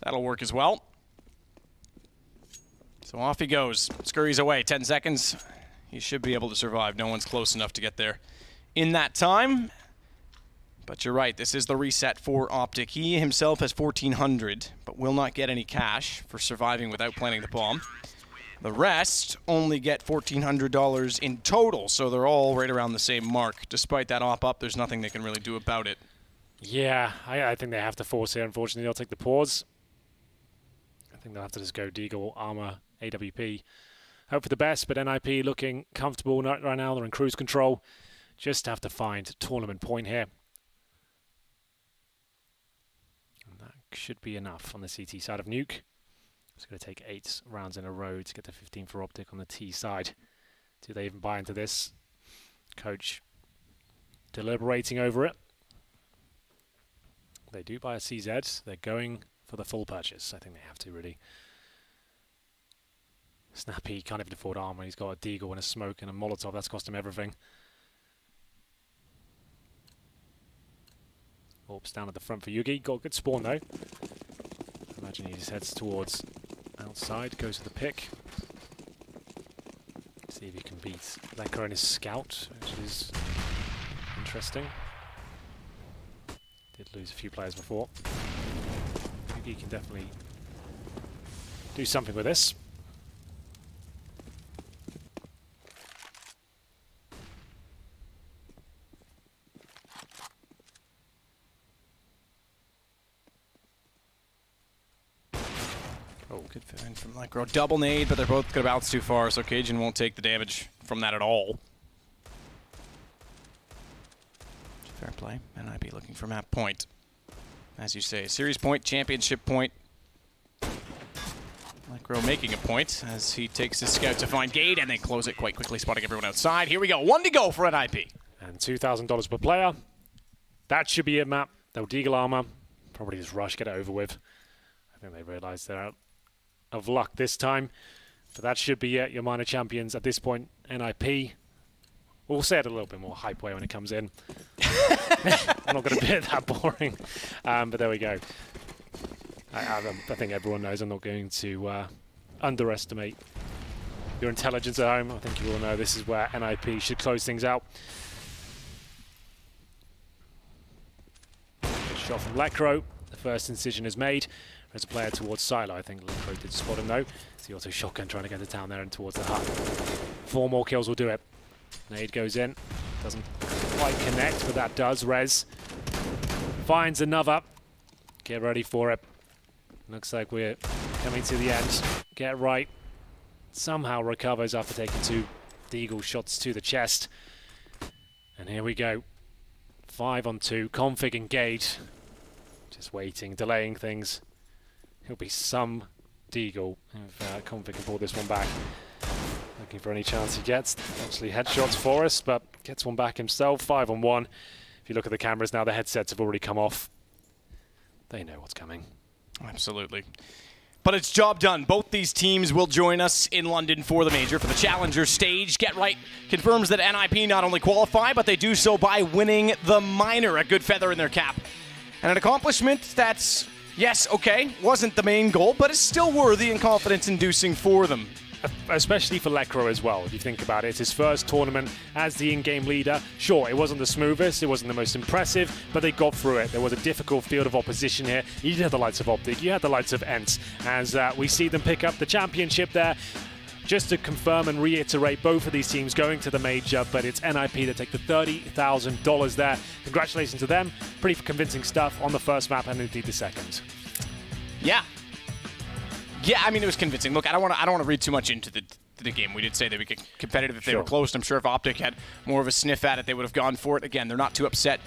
That'll work as well. So off he goes. Scurries away. 10 seconds. He should be able to survive. No one's close enough to get there in that time. But you're right, this is the reset for Optic. He himself has 1,400, but will not get any cash for surviving without planting the bomb. The rest only get $1,400 in total, so they're all right around the same mark. Despite that op-up, there's nothing they can really do about it. Yeah, I think they have to force here. Unfortunately, they'll take the pause. I think they'll have to just go Deagle, Armor, AWP. Hope for the best, but NIP looking comfortable right now. They're in cruise control. Just have to find tournament point here. Should be enough on the CT side of Nuke. It's going to take 8 rounds in a row to get to 15 for Optic on the T side. Do they even buy into this? Coach deliberating over it. They do buy a CZ. They're going for the full purchase. I think they have to, really. Snappy can't even afford armor. He's got a Deagle and a smoke and a Molotov. That's cost him everything. Orps down at the front for Yugi. Got a good spawn though. I imagine he just heads towards outside, goes to the pick. See if he can beat Lekra and his scout, which is interesting. Did lose a few players before. I think he can definitely do something with this. Oh, good fit in from Lekro. Double nade, but they're both going to bounce too far, so Cajun won't take the damage from that at all. Fair play. NIP looking for map point. As you say, series point, championship point. Lekro making a point as he takes his scout to find Gate and then close it quite quickly, spotting everyone outside. Here we go. 1 to go for NIP. And $2,000 per player. That should be it, map. They'll deagle armor. Probably just rush, get it over with. I think they realize they're out of luck this time. But that should be it. Your minor champions at this point, NIP. We'll say it a little bit more hype way when it comes in. I'm not going to be that boring. But there we go. I think everyone knows I'm not going to underestimate your intelligence at home. I think you all know this is where NIP should close things out. Good shot from Lekro. The first incision is made. There's a player towards Silo. I think Lekro did spot him though. It's the auto shotgun trying to get to town there and towards the hut. 4 more kills will do it. Nade goes in. Doesn't quite connect, but that does. Rez finds another. Get ready for it. Looks like we're coming to the end. Get right. Somehow recovers after taking 2 deagle shots to the chest. And here we go. 5 on 2. Config engaged. Just waiting, delaying things. He'll be some deagle if Config can pull this one back. Looking for any chance he gets. Actually headshots for us, but gets one back himself. 5 on 1. If you look at the cameras now, the headsets have already come off. They know what's coming. Absolutely. But it's job done. Both these teams will join us in London for the major, for the Challenger stage. Get Right confirms that NIP not only qualify, but they do so by winning the minor, a good feather in their cap. And an accomplishment that's, yes, okay, wasn't the main goal, but is still worthy and confidence-inducing for them. Especially for Lekro as well, if you think about it. It's his first tournament as the in-game leader. Sure, it wasn't the smoothest, it wasn't the most impressive, but they got through it. There was a difficult field of opposition here. You had the likes of Optic, you had the likes of ENCE, as we see them pick up the championship there. Just to confirm and reiterate, both of these teams going to the major, but it's NIP that take the $30,000 there. Congratulations to them. Pretty convincing stuff on the first map and indeed the second. Yeah. Yeah, I mean, it was convincing. Look, I don't want to read too much into the game. We did say they would get competitive if they were close. I'm sure if Optic had more of a sniff at it, they would have gone for it. Again, they're not too upset.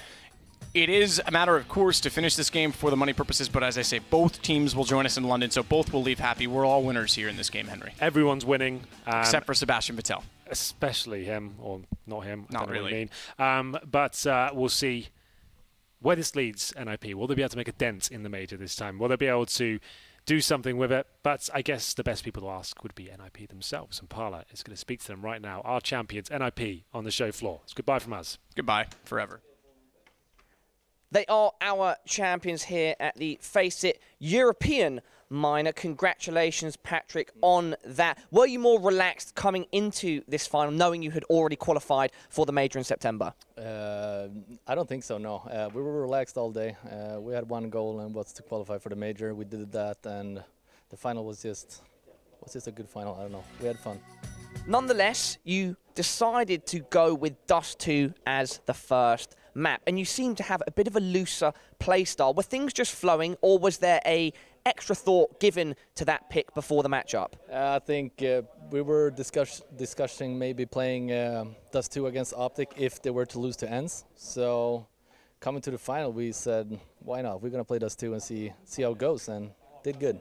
It is a matter of course to finish this game for the money purposes, but as I say, both teams will join us in London, so both will leave happy. We're all winners here in this game, Henry. Everyone's winning. Except for Sebastian Vettel. Especially him, or not him. Not really. But we'll see where this leads NIP. Will they be able to make a dent in the major this time? Will they be able to do something with it? But I guess the best people to ask would be NIP themselves, and Parla is going to speak to them right now. Our champions, NIP, on the show floor. It's goodbye from us. Goodbye, forever. They are our champions here at the FACEIT European Minor. Congratulations, Patrick, on that. Were you more relaxed coming into this final, knowing you had already qualified for the major in September? I don't think so, no. We were relaxed all day. We had one goal, and was to qualify for the major. We did that, and the final was just a good final. I don't know. We had fun. Nonetheless, you decided to go with Dust 2 as the first map, and you seem to have a bit of a looser playstyle. Were things just flowing, or was there a extra thought given to that pick before the matchup? I think we were discussing maybe playing Dust 2 against Optic if they were to lose to ENCE. So coming to the final, we said, why not? We're going to play Dust 2 and see how it goes, and did good.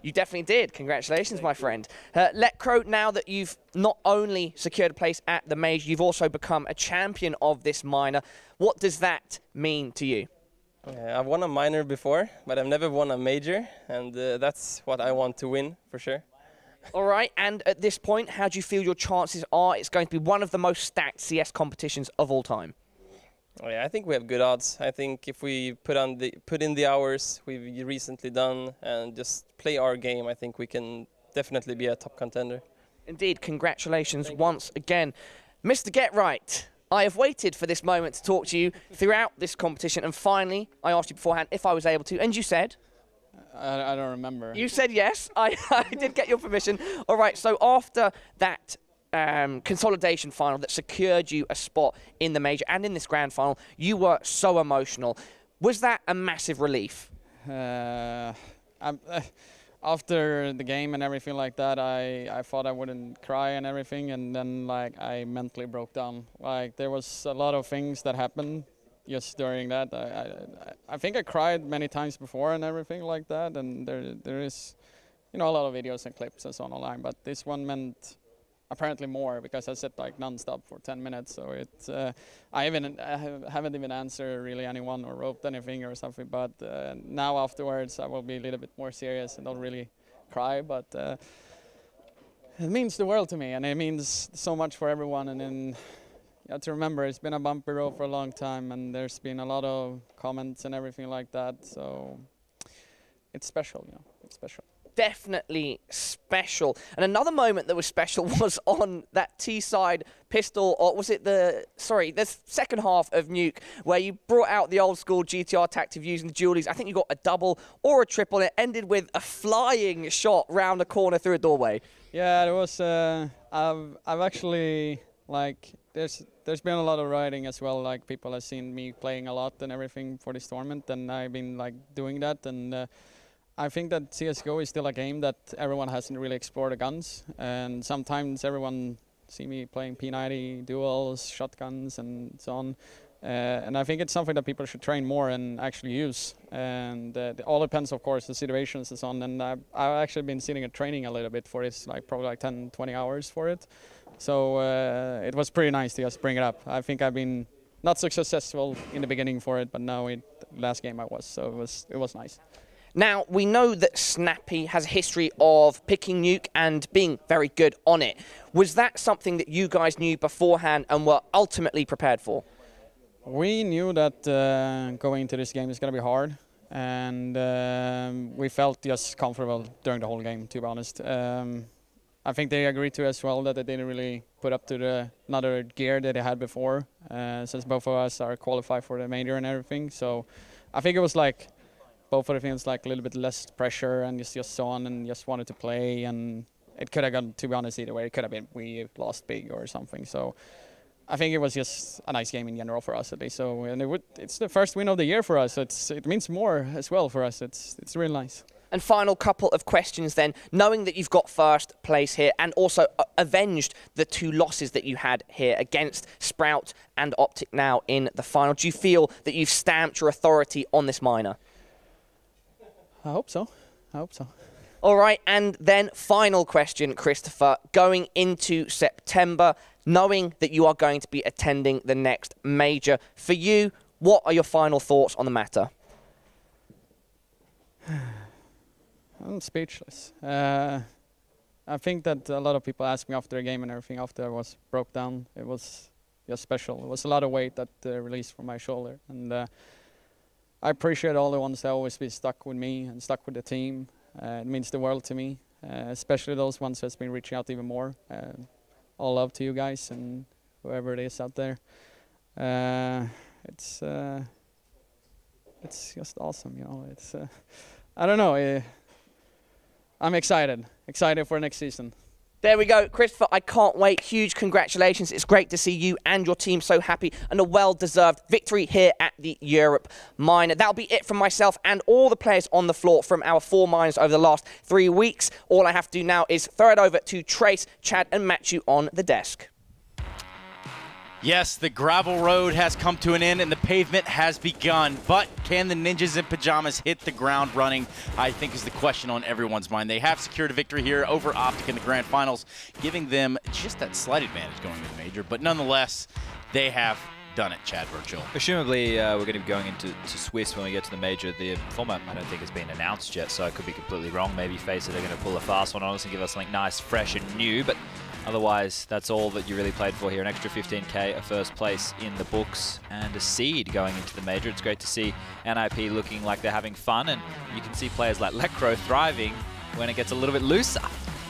You definitely did. Congratulations, my friend. Lekro, now that you've not only secured a place at the major, you've also become a champion of this minor. What does that mean to you? I've won a minor before, but I've never won a major, and that's what I want to win, for sure. All right, and at this point, how do you feel your chances are? It's going to be one of the most stacked CS competitions of all time. Oh, yeah, I think we have good odds. I think if we put in the hours we've recently done and just play our game, I think we can definitely be a top contender. Indeed, congratulations once again. Mr. Get Right, I have waited for this moment to talk to you throughout this competition, and finally, I asked you beforehand if I was able to, and you said? I don't remember. You said yes. I did get your permission. All right, so after that consolidation final that secured you a spot in the major and in this grand final, you were so emotional. Was that a massive relief? After the game and everything like that, I thought I wouldn't cry and everything, and then like I mentally broke down. Like there was a lot of things that happened just during that. I think I cried many times before and everything like that, and there is, you know, a lot of videos and clips and so on online, but this one meant apparently more because I sat like non-stop for 10 minutes. So it's I haven't even answered really anyone or wrote anything or something. But now afterwards I will be a little bit more serious and don't really cry. But it means the world to me, and it means so much for everyone. And then you have to remember it's been a bumpy road for a long time, and there's been a lot of comments and everything like that. So it's special, you know. It's special. Definitely special. And another moment that was special was on that T-side pistol, or was it the second half of Nuke, where you brought out the old school GTR tactic using the dualies. I think you got a double or a triple, and it ended with a flying shot round the corner through a doorway. Yeah, there was. I've actually, like, there's been a lot of writing as well. Like, people have seen me playing a lot and everything for this tournament, and I've been like doing that. And I think that CSGO is still a game that everyone hasn't really explored the guns, and sometimes everyone see me playing P90 duels, shotguns, and so on. And I think it's something that people should train more and actually use. And it all depends, of course, the situations and so on. And I've actually been sitting and training a little bit for this, like probably like 10, 20 hours for it. So it was pretty nice to just bring it up. I think I've been not so successful in the beginning for it, but now last game I was, so it was nice. Now, we know that Snappy has a history of picking Nuke and being very good on it. Was that something that you guys knew beforehand and were ultimately prepared for? We knew that going into this game is going to be hard, and we felt just comfortable during the whole game, to be honest. I think they agreed to as well that they didn't really put up to another gear that they had before, since both of us are qualified for the major and everything. So I think it was like both of the things like a little bit less pressure and just so on, and just wanted to play. And it could have gone, to be honest, either way. It could have been we lost big or something. So I think it was just a nice game in general for us at least. So and it's the first win of the year for us. It means more as well for us. It's really nice. And final couple of questions then, knowing that you've got first place here and also avenged the 2 losses that you had here against Sprout and Optic now in the final, do you feel that you've stamped your authority on this minor? I hope so. I hope so. All right, and then final question, Christopher. Going into September, knowing that you are going to be attending the next major, for you, what are your final thoughts on the matter? I'm speechless. I think that a lot of people asked me after the game and everything after I was broke down. It was just special. It was a lot of weight that released from my shoulder. And I appreciate all the ones that always been stuck with me and stuck with the team. It means the world to me, especially those ones that's been reaching out even more. All love to you guys and whoever it is out there. It's just awesome, you know. It's I don't know. I'm excited for next season. There we go, Christopher, I can't wait. Huge congratulations. It's great to see you and your team so happy, and a well-deserved victory here at the Europe Minor. That'll be it from myself and all the players on the floor from our 4 minors over the last 3 weeks. All I have to do now is throw it over to Trace, Chad and Matthew on the desk. Yes, the gravel road has come to an end and the pavement has begun, but can the Ninjas in Pajamas hit the ground running, I think is the question on everyone's mind. They have secured a victory here over Optic in the grand finals, giving them just that slight advantage going to the major, but nonetheless, they have done it, Chad Virtual. Presumably, we're going to be going into Swiss when we get to the major. The format, I don't think, has been announced yet, so I could be completely wrong. Maybe FACEIT are going to pull a fast one on us and give us something nice, fresh and new, but Otherwise, that's all that you really played for here. An extra 15k, a first place in the books, and a seed going into the major. It's great to see NIP looking like they're having fun, and you can see players like Lekro thriving when it gets a little bit looser.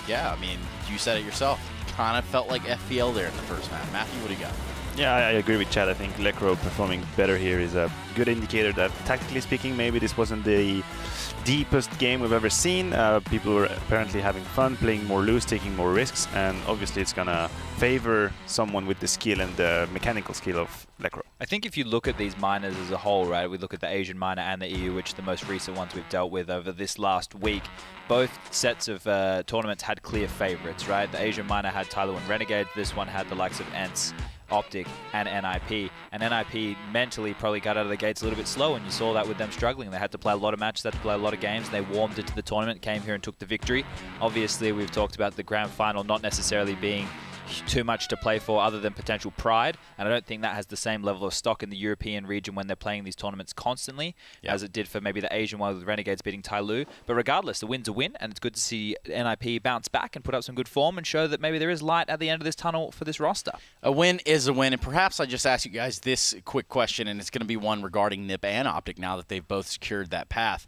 Yeah, I mean, you said it yourself. Kind of felt like FPL there in the first match. Matthew, what do you got? Yeah, I agree with Chad. I think Lekro performing better here is a good indicator that, tactically speaking, maybe this wasn't the deepest game we've ever seen. People were apparently having fun, playing more loose, taking more risks, and obviously it's gonna favor someone with the skill and the mechanical skill of Lekro. I think if you look at these minors as a whole, right, we look at the Asian minor and the EU, which are the most recent ones we've dealt with over this last week, both sets of tournaments had clear favorites, right? The Asian minor had Tyloo and Renegade, this one had the likes of ENCE, Optic and NIP, and NIP mentally probably got out of the gates a little bit slow, and you saw that with them struggling. They had to play a lot of matches, they had to play a lot of games, and they warmed into the tournament, came here and took the victory. Obviously, we've talked about the grand final not necessarily being too much to play for other than potential pride, and I don't think that has the same level of stock in the European region when they're playing these tournaments constantly as it did for maybe the Asian one with Renegades beating Tyloo. But regardless, the win's a win, and it's good to see NIP bounce back and put up some good form and show that maybe there is light at the end of this tunnel for this roster. A win is a win, and perhaps I just ask you guys this quick question, and it's going to be one regarding NIP and Optic now that they've both secured that path.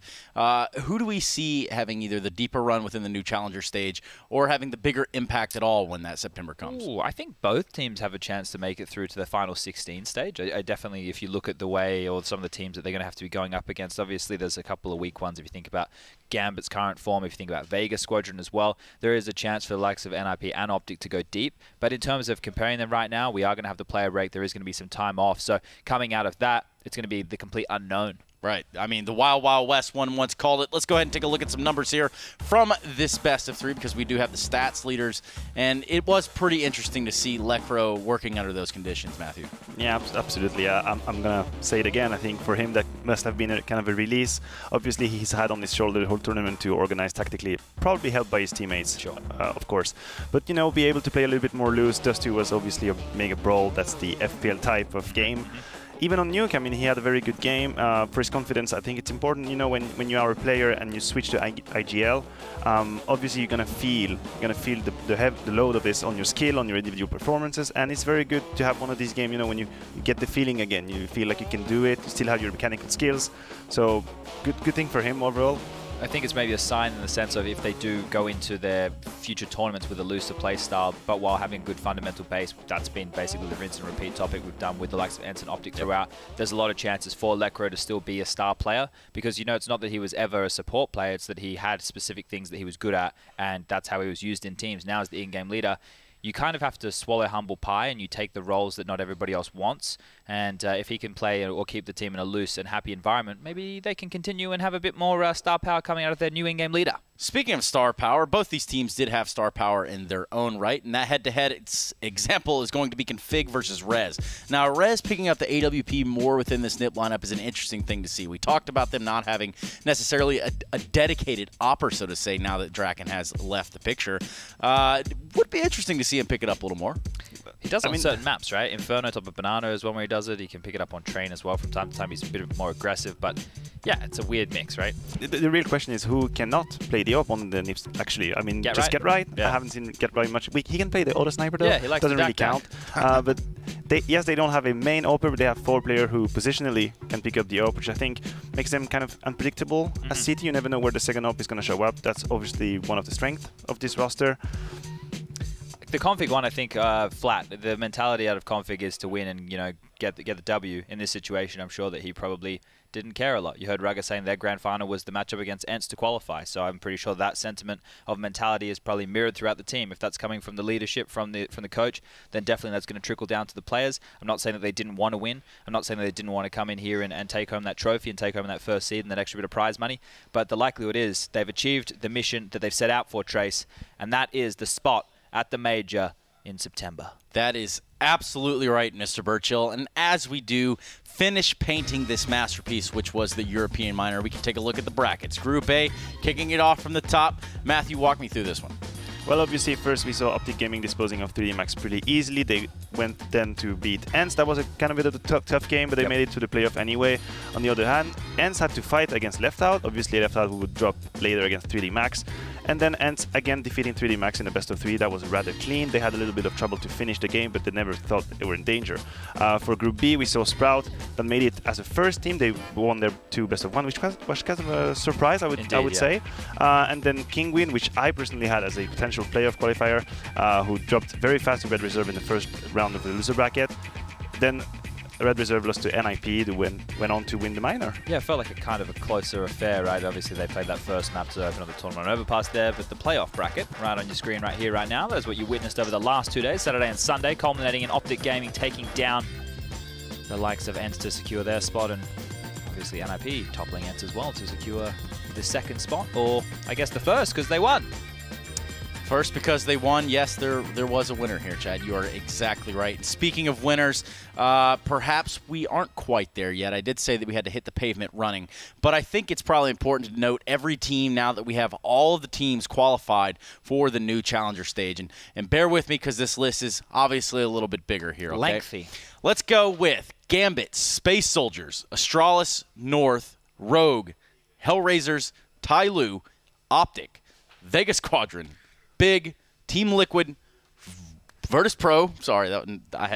Who do we see having either the deeper run within the new challenger stage or having the bigger impact at all when that September comes? Ooh, I think both teams have a chance to make it through to the final 16 stage. I definitely, if you look at the way or some of the teams that they're going to have to be going up against, obviously there's a couple of weak ones if you think about Gambit's current form, if you think about Vega Squadron as well, there is a chance for the likes of NIP and Optic to go deep. But in terms of comparing them right now, we are going to have the player break. There is going to be some time off. So coming out of that, it's going to be the complete unknown. Right. I mean, the Wild Wild West, one once called it. Let's go ahead and take a look at some numbers here from this best of 3 because we do have the stats leaders. And it was pretty interesting to see Lekro working under those conditions, Matthew. Yeah, absolutely. I'm going to say it again. I think for him that must have been a kind of a release. Obviously, he's had on his shoulder the whole tournament to organize tactically, probably helped by his teammates, sure. Of course. But, you know, be able to play a little bit more loose. Dust 2 was obviously a mega brawl. That's the FPL type of game. Even on Nuke, I mean, he had a very good game. For his confidence, I think it's important, you know, when you are a player and you switch to IGL, obviously you're gonna feel the load of this on your skill, on your individual performances, and it's very good to have one of these games, you know, when you get the feeling again, you feel like you can do it, you still have your mechanical skills. So good thing for him overall. I think it's maybe a sign in the sense of if they do go into their future tournaments with a looser play style, but while having a good fundamental base, that's been basically the rinse and repeat topic we've done with the likes of ENCE and Optic throughout. There's a lot of chances for Lekro to still be a star player because, you know, it's not that he was ever a support player, it's that he had specific things that he was good at, and that's how he was used in teams. Now as the in-game leader, you kind of have to swallow humble pie and you take the roles that not everybody else wants. And if he can play or keep the team in a loose and happy environment, maybe they can continue and have a bit more star power coming out of their new in-game leader. Speaking of star power, both these teams did have star power in their own right, and that head-to-head example is going to be Config versus Rez. Now, Rez picking up the AWP more within this NIP lineup is an interesting thing to see. We talked about them not having necessarily a dedicated opper, so to say, now that Draken has left the picture. Would be interesting to see him pick it up a little more. He does on certain maps, right? Inferno, top of Banana is one where he does it. He can pick it up on Train as well from time to time. He's a bit more aggressive, but yeah, it's a weird mix, right? The real question is who cannot play the op on the NIPs, actually. I mean, Get Right. Yeah. I haven't seen Get Right much. He can play the auto sniper though. Yeah, he likes doesn't really count. But yes, they don't have a main opper, but they have 4 players who positionally can pick up the op, which I think makes them kind of unpredictable. As City, you never know where the second op is going to show up. That's obviously one of the strengths of this roster. The Config one, I think, flat. The mentality out of Config is to win and, you know, get the W. In this situation, I'm sure that he probably didn't care a lot. You heard Raga saying their grand final was the matchup against ENCE to qualify, so I'm pretty sure that sentiment of mentality is probably mirrored throughout the team. If that's coming from the leadership, from the coach, then definitely that's going to trickle down to the players. I'm not saying that they didn't want to win. I'm not saying that they didn't want to come in here and take home that trophy and take home that first seed and that extra bit of prize money, but the likelihood is they've achieved the mission that they've set out for, Trace, and that is the spot at the major in September. That is absolutely right, Mr. Burchill. And as we do finish painting this masterpiece, which was the European minor, we can take a look at the brackets. Group A, kicking it off from the top. Matthew, walk me through this one. Well, obviously, first we saw Optic Gaming disposing of 3D Max pretty easily. They went then to beat ENCE. That was a kind of a bit of a tough game, but they made it to the playoff anyway. On the other hand, ENCE had to fight against Left Out. Obviously, Left Out would drop later against 3D Max. And then ENCE again defeating 3D Max in a best of 3. That was rather clean. They had a little bit of trouble to finish the game, but they never thought they were in danger. For Group B, we saw Sprout that made it as a first team. They won their 2 best of 1, which was kind of a surprise, I would say. And then Kinguin, which I personally had as a potential playoff qualifier, who dropped very fast to Red Reserve in the first round of the loser bracket. Then Red Reserve lost to NIP to went on to win the minor. Yeah, it felt like a kind of a closer affair, right? Obviously, they played that first map to open up the tournament overpass there, but the playoff bracket, right on your screen right here, right now, that is what you witnessed over the last 2 days, Saturday and Sunday, culminating in Optic Gaming taking down the likes of ENCE to secure their spot, and obviously NIP toppling ENCE as well to secure the second spot, or I guess the first, because they won. First, because they won. Yes, there was a winner here, Chad. You are exactly right. And speaking of winners, perhaps we aren't quite there yet. I did say that we had to hit the pavement running, but I think it's probably important to note every team now that we have all of the teams qualified for the new Challenger stage. And bear with me because this list is obviously a little bit bigger here. Okay? Lengthy. Let's go with Gambit, Space Soldiers, Astralis, North, Rogue, Hellraisers, Tyloo, Optic, Vega Squadron, Big, Team Liquid, Virtus Pro. Sorry, I had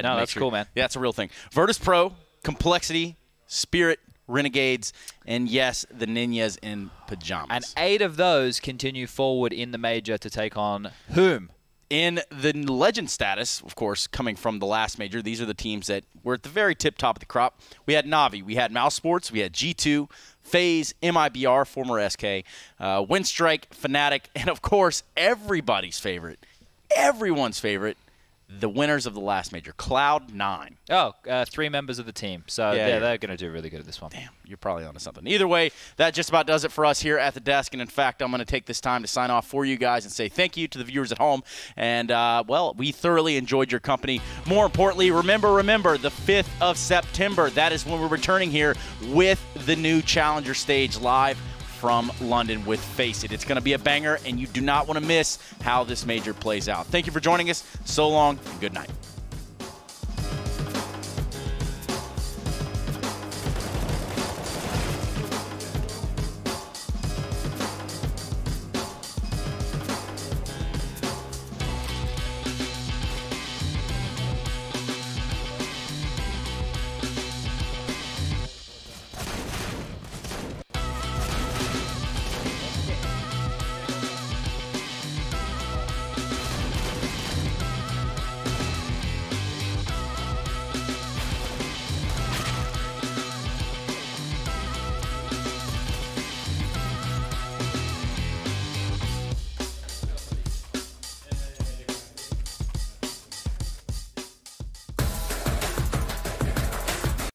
to make that's sure. cool, man. Yeah, it's a real thing. Virtus Pro, Complexity, Spirit, Renegades, and yes, the Ninjas in Pajamas. And 8 of those continue forward in the major to take on whom? In the legend status, of course, coming from the last major, these are the teams that were at the very tip-top of the crop. We had Na'Vi, we had Mouse Sports, we had G2, FaZe, MIBR, former SK, Windstrike, Fnatic, and of course, everybody's favorite, everyone's favorite, the winners of the last major, Cloud9. Oh, 3 members of the team. So they're going to do really good at this one. Damn, you're probably onto something. Either way, that just about does it for us here at the desk. And in fact, I'm going to take this time to sign off for you guys and say thank you to the viewers at home. And, well, we thoroughly enjoyed your company. More importantly, remember, the 5th of September, that is when we're returning here with the new Challenger stage live from London with FACEIT. It's going to be a banger, and you do not want to miss how this major plays out. Thank you for joining us. So long, and good night.